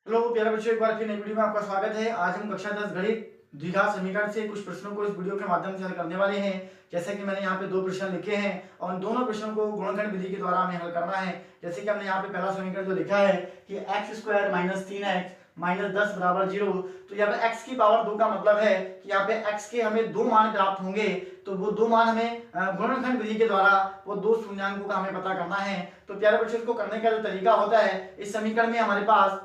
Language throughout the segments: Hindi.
हेलो प्यारे बच्चों, एक बार फिर नई वीडियो में आपका स्वागत है। आज हम कक्षा 10 गणित द्विघात समीकरण से कुछ प्रश्नों को इस वीडियो के माध्यम से हल करने वाले हैं। जैसे कि मैंने यहाँ पे दो प्रश्न लिखे हैं और उन दोनों प्रश्नों को गुणनखंड विधि के द्वारा हमें हल करना है। जैसे कि हमने यहाँ पे पहला समीकरण जो लिखा है कि x square minus 3x minus 10 बराबर 0। तो यहाँ पे x की पावर 2 का मतलब है कि यहाँ पे x के हमें दो मान प्राप्त होंगे। तो वो दो मान हमें गुणनखंड विधि के द्वारा वो दो शून्याङ्कों का हमें पता करना है। तो प्यारे बच्चों, इसको करने का जो तरीका होता है, इस समीकरण में हमारे पास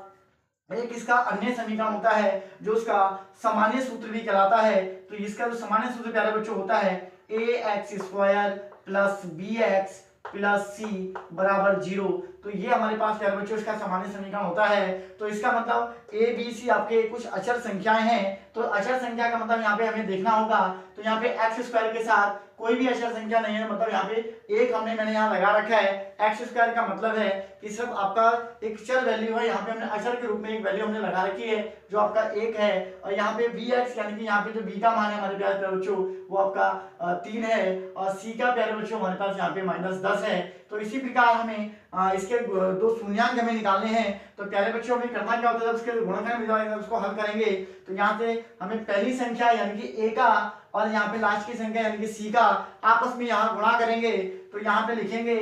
एक इसका अन्य समीकरण होता है जो उसका सामान्य सूत्र भी कहलाता है। तो इसका जो सामान्य सूत्र प्यारे बच्चों होता है ax square plus bx plus c बराबर 0। तो ये हमारे पास प्यारे बच्चों इसका सामान्य समीकरण होता है। तो इसका मतलब a b c आपके कुछ अचर संख्याएं हैं। तो अचर संख्या का मतलब यहाँ पे हमें देखना होगा। तो यहाँ पे एक्स स्क्वायर के साथ कोई भी अचर संख्या नहीं है, मतलब यहाँ पे एक मैंने यहाँ लगा रखा है। एक्स स्क्वायर का मतलब है कि सिर्फ आपका एक चर वैल्यू है, यहाँ पे हमने अचर के रूप में एक वैल्यू हमने लगा रखी है जो आपका एक है। और यहाँ पे बी एक्स यानी कि यहाँ पे जो बी का मान है हमारे प्यारे बच्चों वो आपका 3 है और सी का प्यारे बच्चों हमारे पास यहाँ पे माइनस 10 है। तो इसी प्रकार हमें इसके दो शून्याङ्क हमें निकालने हैं। तो प्यारे बच्चों हमें करना क्या होता है, जब इसके गुणनखंड विधि उसको हल करेंगे तो यहाँ से हमें पहली संख्या यानी कि a का और यहाँ पे लास्ट की संख्या यानी कि c का आपस में यहाँ गुणा करेंगे। तो यहाँ पे लिखेंगे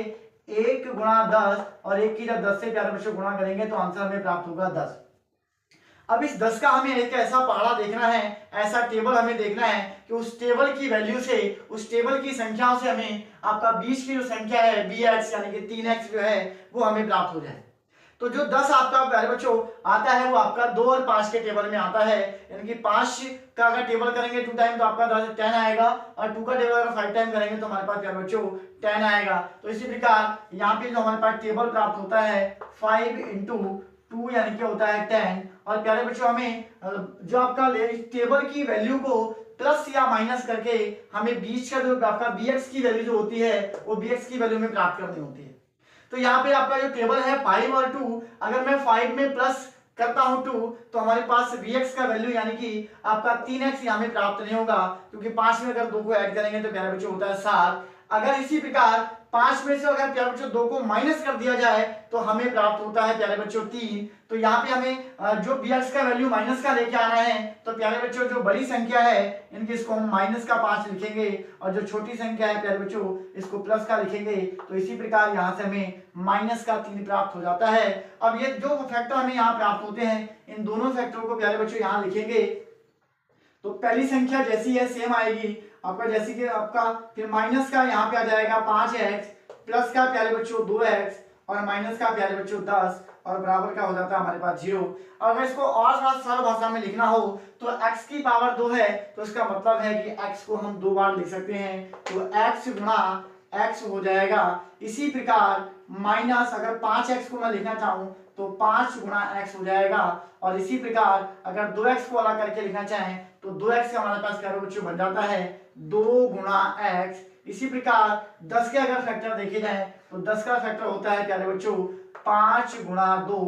1 गुणा 10 और 1 की जब 10 से प्यारे बच्चों गुणा करेंगे तो आंसर हमें प्राप्त होगा 10। अब इस 10 का हमें एक ऐसा पहाड़ा देखना है, ऐसा टेबल हमें देखना है कि उस टेबल की वैल्यू से, उस टेबल की संख्याओं से हमें आपका बीच की जो संख्या है bx यानी कि 3x जो है वो हमें प्राप्त हो जाए। तो जो 10 आपका प्यारे बच्चों आता है वो आपका 2 और 5 के टेबल में आता है। यानी कि 5 का अगर टेबल करेंगे 2 टाइम तो आपका 10 आएगा और 2 का टेबल अगर 5 टाइम करेंगे तो हमारे पास प्यारे बच्चों 10 आएगा। तो इसी प्रकार यहाँ पे जो हमारे पास टेबल प्राप्त होता है 5 इंटू 2 यानी कि होता है 10। और प्यारे बच्चों हमें जो आपका टेबल की वैल्यू को प्लस या माइनस करके हमें बीच का जो आपका bx की वैल्यू जो होती है वो bx की वैल्यू में प्राप्त करनी होती है। तो यहाँ पे आपका जो टेबल है 5 और 2, अगर मैं 5 में प्लस करता हूं 2 तो हमारे पास bx का वैल्यू यानी कि आपका 3x यहाँ में प्राप्त नहीं होगा, क्योंकि 5 में अगर 2 को ऐड करेंगे तो प्यारे बच्चों होता है 7। अगर इसी प्रकार 5 में से अगर प्यारे बच्चों 2 को माइनस कर दिया जाए तो हमें प्राप्त होता है प्यारे बच्चों 3। तो यहाँ पे हमें जो bx का वैल्यू माइनस का लेके आना है। तो प्यारे बच्चों जो बड़ी संख्या है इनकी इसको हम माइनस का 5 लिखेंगे और जो छोटी संख्या है प्यारे बच्चों इसको प्लस का लिखेंगे। तो इसी प्रकार यहाँ से हमें माइनस का 3 प्राप्त हो जाता है। अब ये जो फैक्टर हमें यहाँ प्राप्त होते हैं इन दोनों फैक्टरों को प्यारे बच्चों यहाँ लिखेंगे। तो पहली संख्या जैसी है सेम आएगी आपका, जैसे कि आपका फिर माइनस का यहाँ पे आ जाएगा 5x प्लस का प्यारे बच्चों 2x और माइनस का प्यारे बच्चों 10 और बराबर का हो जाता है हमारे पास 0। और अगर इसको और थोड़ा सरल भाषा में लिखना हो तो x की पावर 2 है तो इसका मतलब है कि x को हम 2 बार लिख सकते हैं। तो x गुणा x हो जाएगा। इसी प्रकार माइनस अगर 5x को मैं लिखना चाहूं तो 5 गुणा x हो जाएगा। और इसी प्रकार अगर 2x को अलग करके लिखना चाहें तो 2x का हमारे पास प्यारे बच्चों बन जाता है 2 गुणा x। इसी प्रकार 10 के अगर फैक्टर देखे जाए तो 10 का फैक्टर होता है प्यारे बच्चों 5 गुणा 2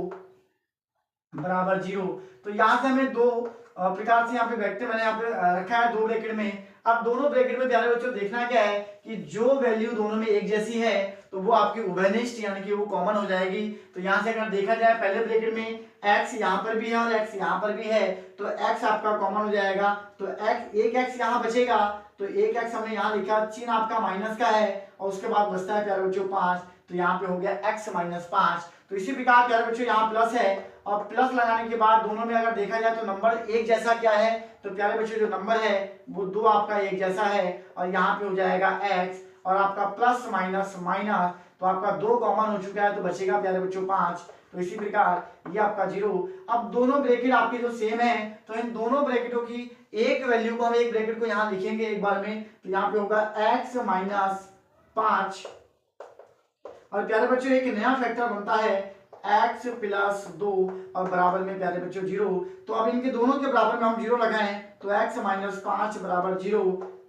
बराबर 0। तो यहाँ से हमें दो प्रकार से यहाँ पे वेक्टर मैंने यहाँ पे रखा है 2 ब्रैकेट में। अब दोनों ब्रैकेट में प्यारे बच्चों देखना क्या है कि जो वैल्यू दोनों में एक जैसी है तो वो आपकी उभयनिष्ठ यानी कि वो कॉमन हो जाएगी। तो यहाँ से अगर देखा जाए पहले ब्रैकेट में x यहाँ पर भी है और x यहाँ पर भी है तो x आपका कॉमन हो जाएगा। तो x एक x यहाँ बचेगा तो एक x हमने यहाँ लिखा, चिन्ह आपका माइनस का है और उसके बाद बचता है प्यारे बच्चों 5। तो यहाँ पे हो गया x माइनस 5। तो इसी प्रकार प्यारे बच्चों यहाँ प्लस है और प्लस लगाने के बाद दोनों में अगर देखा जाए तो नंबर एक जैसा क्या है तो प्यारे बच्चों जो नंबर है वो 2 आपका एक जैसा है और यहाँ पे हो जाएगा x और आपका प्लस माइनस माइनस तो आपका 2 कॉमन हो चुका है तो बचेगा प्यारे बच्चों 5। तो इसी प्रकार ये आपका 0। अब दोनों ब्रैकेट आपके जो सेम है तो इन दोनों ब्रैकेटों की एक वैल्यू को हम एक ब्रैकेट को यहाँ लिखेंगे एक बार में। तो यहाँ पे होगा x माइनस 5 और प्यारे बच्चों एक नया फैक्टर बनता है x प्लस 2 और बराबर में प्यारे बच्चों 0। तो अब इनके दोनों के बराबर में हम 0 लगाएं तो x माइनस 5 बराबर 0,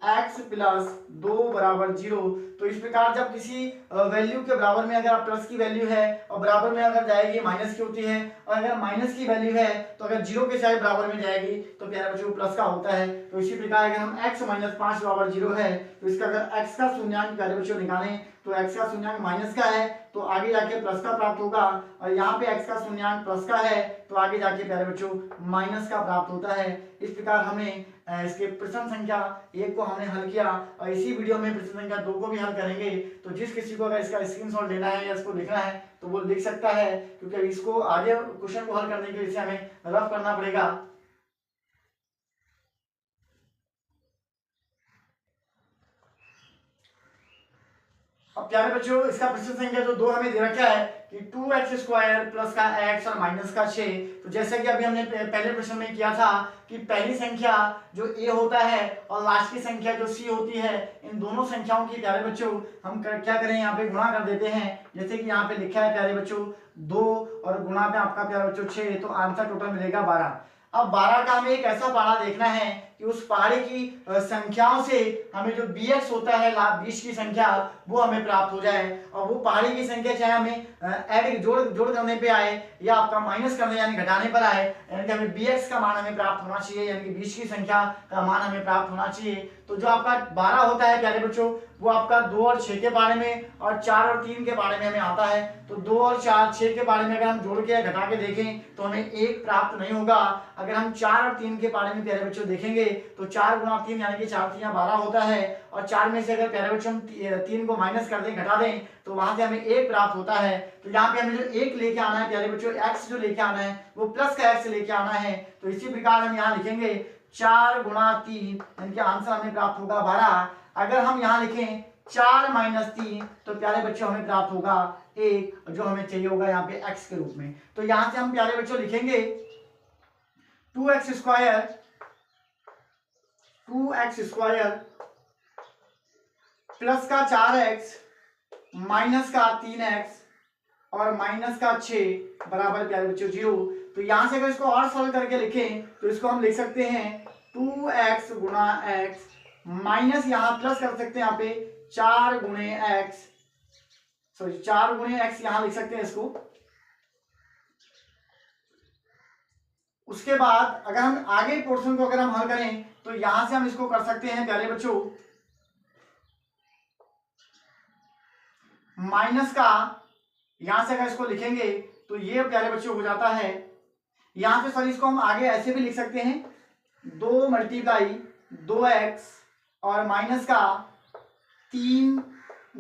x प्लस 2 बराबर 0। तो इस प्रकार जब किसी वैल्यू के बराबर में अगर प्लस की वैल्यू है और बराबर में अगर जाएगी माइनस की होती है और अगर माइनस की वैल्यू है तो अगर 0 के साथ बराबर में जाएगी तो प्यारे बच्चों प्लस का होता है। तो इसी प्रकार अगर हम x माइनस 5 बराबर 0 है तो इसका अगर x का शून्याङ्क प्यारे बच्चों निकालें तो x का शून्याङ्क माइनस का है तो आगे जाके प्लस का प्राप्त होगा, और यहाँ पे x का शून्यांक प्लस का है तो आगे जाके प्यारे बच्चों माइनस का प्राप्त होता है। इस प्रकार हमने इसके प्रश्न संख्या 1 को हमने हल किया, और इसी वीडियो में प्रश्न संख्या 2 को भी हल करेंगे। तो जिस किसी को अगर इसका स्क्रीनशॉट लेना है या इसको लिखना है तो वो लिख सकता है, क्योंकि इसको आगे क्वेश्चन को हल करने के लिए हमें रफ करना पड़ेगा। अब प्यारे बच्चों इसका प्रश्न संख्या जो 2 हमें दे रखा है कि 2x² प्लस का x और माइनस का 6। तो जैसे कि अभी हमने पहले प्रश्न में किया था कि पहली संख्या जो a होता है और लास्ट की संख्या जो c होती है, इन दोनों संख्याओं की प्यारे बच्चों हम क्या करें, यहाँ पे गुणा कर देते हैं। जैसे कि यहाँ पे लिखा है प्यारे बच्चों 2 और गुणा पे आपका प्यारे बच्चों 6, तो आंसर टोटल मिलेगा 12। अब 12 का हमें एक ऐसा पहाड़ा देखना है कि उस पहाड़े की संख्याओं से हमें जो bx होता है 20 की संख्या वो हमें प्राप्त हो जाए, और वो पहाड़ी की संख्या चाहे हमें ऐड जोड़ करने पे आए या आपका माइनस करने यानी घटाने पर आए, यानी कि हमें bx का मान हमें प्राप्त होना चाहिए, यानी कि 20 की संख्या का मान हमें प्राप्त होना चाहिए। तो जो आपका 12 होता है प्यारे बच्चों वो आपका 2 और 6 के बारे में और 4 और 3 के बारे में हमें आता है। तो 2 और 4 6 के बारे में अगर हम जोड़ के या घटा के देखें तो हमें 1 प्राप्त नहीं होगा। अगर हम 4 और 3 के बारे में प्यारे बच्चों देखेंगे तो 4 गुणा 3 यानी कि 4 3 12 होता है, और 4 में से अगर प्यारे बच्चों हम 3 को माइनस कर दें, घटा दें, तो वहां से हमें 1 प्राप्त होता है। तो यहाँ पे हमें जो 1 लेके आना है प्यारे बच्चों, x जो लेके आना है वो प्लस का x लेके आना है। तो इसी प्रकार हम यहाँ लिखेंगे 4 गुणा 3 यानी कि आंसर हमें प्राप्त होगा 12। अगर हम यहाँ लिखें 4 माइनस 3 तो प्यारे बच्चों हमें प्राप्त होगा 1, जो हमें चाहिए होगा यहाँ पे x के रूप में। तो यहाँ से हम प्यारे बच्चों लिखेंगे 2x² प्लस का 4x माइनस का 3x और माइनस का 6 बराबर प्यारे बच्चों 0। तो यहां से अगर इसको और सॉल्व करके लिखें तो इसको हम लिख सकते हैं 2x गुणा x माइनस यहाँ प्लस कर सकते हैं यहाँ पे 4 गुणे x, सॉरी 4 गुणे x यहां लिख सकते हैं इसको। उसके बाद अगर हम आगे पोर्शन को अगर हम हल करें तो यहां से हम इसको कर सकते हैं प्यारे बच्चों माइनस का, यहां से अगर इसको लिखेंगे तो ये प्यारे बच्चों हो जाता है। यहां से सॉरी इसको हम आगे ऐसे भी लिख सकते हैं 2 मल्टीप्लाई 2x और माइनस का 3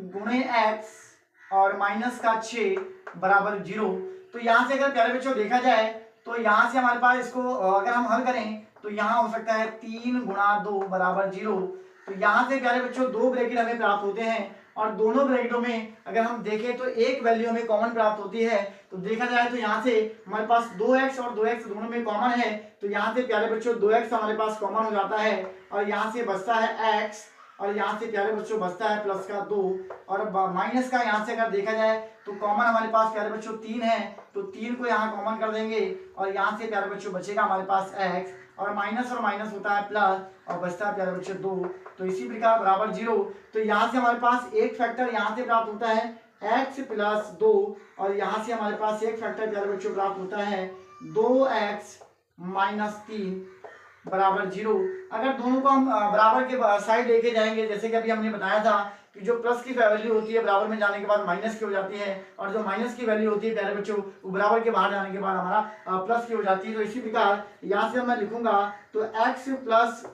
गुणे x और माइनस का 6 बराबर 0। तो यहां से अगर प्यारे बच्चों देखा जाए तो यहां से हमारे पास इसको अगर हम हल करें तो यहां हो सकता है 3 गुणा 2 बराबर 0। तो यहां से प्यारे बच्चों 2 ब्रैकेट हमें प्राप्त होते हैं, और दोनों ब्रैकेटों में अगर हम देखें तो एक वैल्यू हमें कॉमन प्राप्त होती है। तो देखा जाए तो यहाँ से हमारे पास 2x और 2x दोनों में कॉमन है, तो यहाँ से प्यारे बच्चों 2x हमारे पास कॉमन हो जाता है, और यहाँ से बचता है x, और यहाँ से प्यारे बच्चों बचता है प्लस का 2, और माइनस का यहाँ से अगर देखा जाए तो कॉमन हमारे पास प्यारे बच्चों 3 है, तो 3 को यहाँ कॉमन कर देंगे, और यहाँ से प्यारे बच्चों बचेगा हमारे पास x, और माइनस होता है प्लस, और बचता है प्यारे बच्चों 2। तो इसी प्रकार बराबर 0। तो यहाँ से हमारे पास एक फैक्टर यहाँ से प्राप्त होता है x प्लस 2, और यहाँ से हमारे पास एक फैक्टर प्यारे बच्चों प्राप्त होता है 2x माइनस 3 बराबर 0। अगर दोनों को हम बराबर के साइड लेके जाएंगे, जैसे कि अभी हमने बताया था कि जो प्लस की वैल्यू होती है बराबर में जाने के बाद माइनस की हो जाती है, और जो माइनस की वैल्यू होती है प्यारे बच्चों वो बराबर के बाहर जाने के बाद हमारा प्लस की हो जाती है। तो इसी प्रकार यहाँ से मैं लिखूंगा तो x प्लस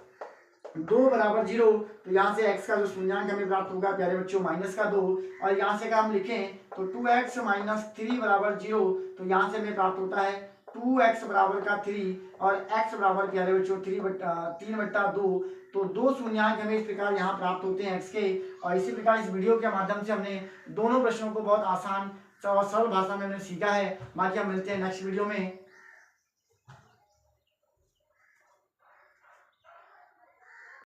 2 बराबर 0। तो यहाँ से x का जो शून्यांक हमें प्राप्त होगा प्यारे बच्चों माइनस का 2, और यहाँ से अगर हम लिखें तो 2x माइनस 3 बराबर 0। तो यहाँ से हमें प्राप्त होता है 2x बराबर का 3 और x बराबर प्यारे बच्चों 3/2। तो 2 शून्यांक हमें इस प्रकार यहाँ प्राप्त होते हैं x के। और इसी प्रकार इस वीडियो के माध्यम से हमने दोनों प्रश्नों को बहुत आसान और सरल भाषा में हमने सीखा है। बाकी हम मिलते हैं नेक्स्ट वीडियो में।